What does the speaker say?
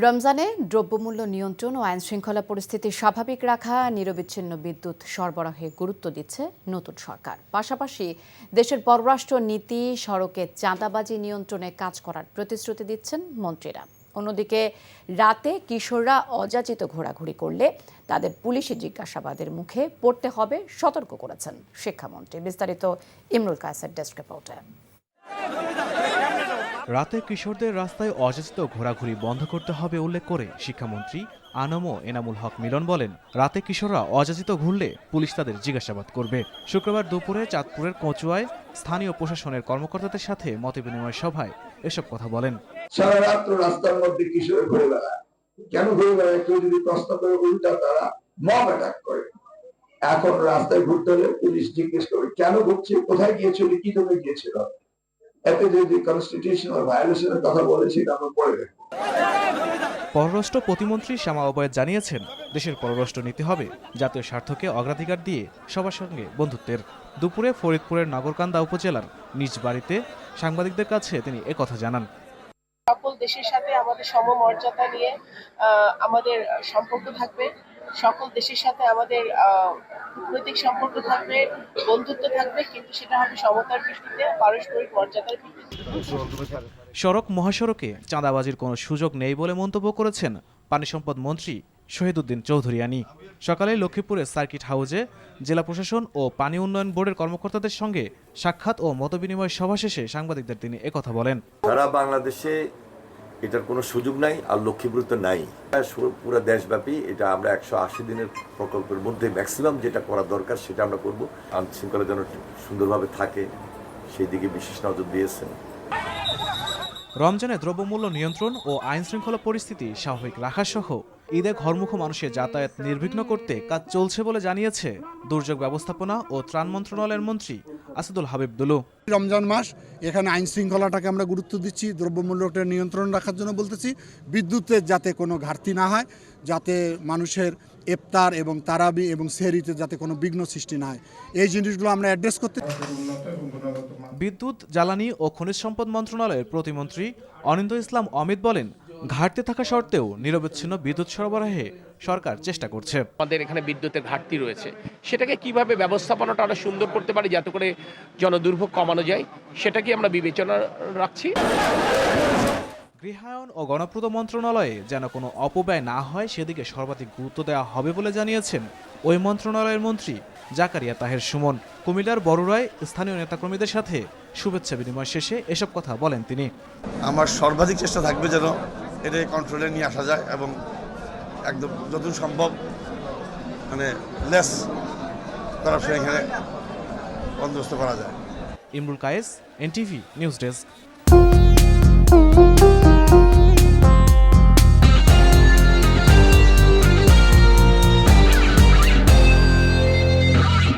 রমজানে দ্রব্যমূল্য নিয়ন্ত্রণ ও আইনশৃঙ্খলা পরিস্থিতি স্বাভাবিক রাখা, নিরবিচ্ছিন্ন বিদ্যুৎ সরবরাহে গুরুত্ব দিচ্ছে নতুন সরকার। পাশাপাশি দেশের পররাষ্ট্র নীতি, সড়কে চাঁদাবাজি নিয়ন্ত্রণে কাজ করার প্রতিশ্রুতি দিচ্ছেন মন্ত্রীরা। অন্যদিকে রাতে কিশোররা অযাচিত ঘোরাঘুরি করলে তাদের পুলিশি জিজ্ঞাসাবাদের মুখে পড়তে হবে সতর্ক করেছেন শিক্ষামন্ত্রী। বিস্তারিত ইমরুল কায়েসের ডেস্ক রিপোর্টে। রাতে কিশোরদের রাস্তায় অযাচিত ঘোরাঘুরি বন্ধ করতে হবে উল্লেখ করে শিক্ষামন্ত্রী আনম এনামুল হক মিলন বলেন, রাতে কিশোররা অযাচিত ঘুরলে পুলিশ তাদের জিজ্ঞাসাবাদ করবে। শুক্রবার দুপুরে চাঁদপুরের কচুয়ায় স্থানীয় প্রশাসনের কর্মকর্তাদের সাথে মতবিনিময় সভায় এসব কথা বলেন। সারা রাত্র রাস্তার মধ্যে কিশোর ঘুরে বেড়ায়, কেন ঘুরে বেড়ায়? কেউ যদি প্রশ্ন করে উল্টা তারা মব অ্যাটাক করে। এখন রাস্তায় ঘুরতে হলে পুলিশ জিজ্ঞেস করে কেন ঘুরছে, কোথায় গিয়েছিল, কি জন্য গিয়েছিল। এতে যদি কনস্টিটিউশনাল ভায়োলেশনের কথা বলে সেটা আমরা পরে দেখব। পররাষ্ট্র প্রতিমন্ত্রী শামা ওবায়েদ জানিয়েছেন, দেশের পররাষ্ট্র নীতি হবে জাতীয় স্বার্থকে অগ্রাধিকার দিয়ে সবার সঙ্গে বন্ধুত্বের। দুপুরে ফরিদপুরের নগরকান্দা উপজেলার নিজ বাড়িতে সাংবাদিকদের কাছে তিনি একথা জানান। সকল দেশের সাথে আমাদের সমমর্যাদা নিয়ে আমাদের সম্পর্ক থাকবে, সকল দেশের সাথে আমাদের কূটনৈতিক সম্পর্ক থাকবে, বন্ধুত্ব থাকবে, কিন্তু সেটা হবে সমতার ভিত্তিতে, পারস্পরিক মর্যাদার ভিত্তিতে। সড়ক মহাসড়কে চাঁদাবাজির কোনো সুযোগ নেই বলে মন্তব্য করেছেন পানি সম্পদ মন্ত্রী শহীদুদ্দিন চৌধুরিয়ানী। সকালে লক্ষ্মীপুরের সার্কিট হাউসে জেলা প্রশাসন ও পানি উন্নয়ন বোর্ডের কর্মকর্তাদের সঙ্গে সাক্ষাৎ ও মতবিনিময় সভা শেষে সাংবাদিকদের তিনি একথা বলেন। সারা বাংলাদেশে এটার কোনো সুযোগ নাই, আর লক্ষ্মীপুর তো নাই। পুরো দেশব্যাপী এটা আমরা 180 দিনের প্রকল্পের মধ্যে ম্যাক্সিমাম যেটা করা দরকার সেটা আমরা করব। আইন শৃঙ্খলা যেন সুন্দরভাবে থাকে সেই দিকে বিশেষ নজর দিয়েছেন। রমজানে দ্রব্যমূল্য নিয়ন্ত্রণ ও আইন শৃঙ্খলা পরিস্থিতি স্বাভাবিক রাখা সহ ঈদে ঘরমুখ মানুষের যাতায়াত নির্বিঘ্ন করতে কাজ চলছে বলে জানিয়েছে দুর্যোগ ব্যবস্থাপনা ও ত্রাণ মন্ত্রণালয়ের মন্ত্রী আসাদুল হাবিব দুলু। রমজান মাস, এখানে আইন শৃঙ্খলাটাকে আমরা গুরুত্ব দিচ্ছি, দ্রব্যমূল্যটা নিয়ন্ত্রণ রাখার জন্য বলতেছি, বিদ্যুতের যাতে কোনো ঘাটতি না হয়, যাতে মানুষের ইফতার এবং তারাবি এবং সেহরিতে যাতে কোনো বিঘ্ন সৃষ্টি না হয়, এই জিনিসগুলো আমরা অ্যাড্রেস করতে। বিদ্যুৎ, জ্বালানি ও খনিজ সম্পদ মন্ত্রণালয়ের প্রতিমন্ত্রী অনিন্দ ইসলাম অমিত বলেন, ঘাটতি থাকা সত্ত্বেও নিরবচ্ছিন্ন বিদ্যুৎ সরবরাহে সরকার চেষ্টা করছে। আমাদের এখানে বিদ্যুতের ঘাটতি রয়েছে, সেটাকে কিভাবে ব্যবস্থাপনাটা আরো সুন্দর করতে পারি যাতে করে জনদুর্ভোগ কমানো যায়, সেটাকে আমরা বিবেচনা রাখছি। গৃহায়ন ও গণপূর্ত মন্ত্রণালয়ে যেন কোনো অপব্যয় না হয় সেদিকে সর্বাধিক গুরুত্ব দেওয়া হবে বলে জানিয়েছেন ওই মন্ত্রণালয়ের মন্ত্রী জাকারিয়া তাহের সুমন। কুমিল্লার বড়ুরায় স্থানীয় নেতাকর্মীদের সাথে শুভেচ্ছা বিনিময় শেষে এসব কথা বলেন তিনি। আমার সর্বাধিক চেষ্টা থাকবে যেন এটা কন্ট্রোলে নিয়ে আসা যায় এবং একদম যতদূর সম্ভব মানে লেস করাপশন এখানে বন্দোবস্ত করা যায়। Imrul Kayes, NTV news desk.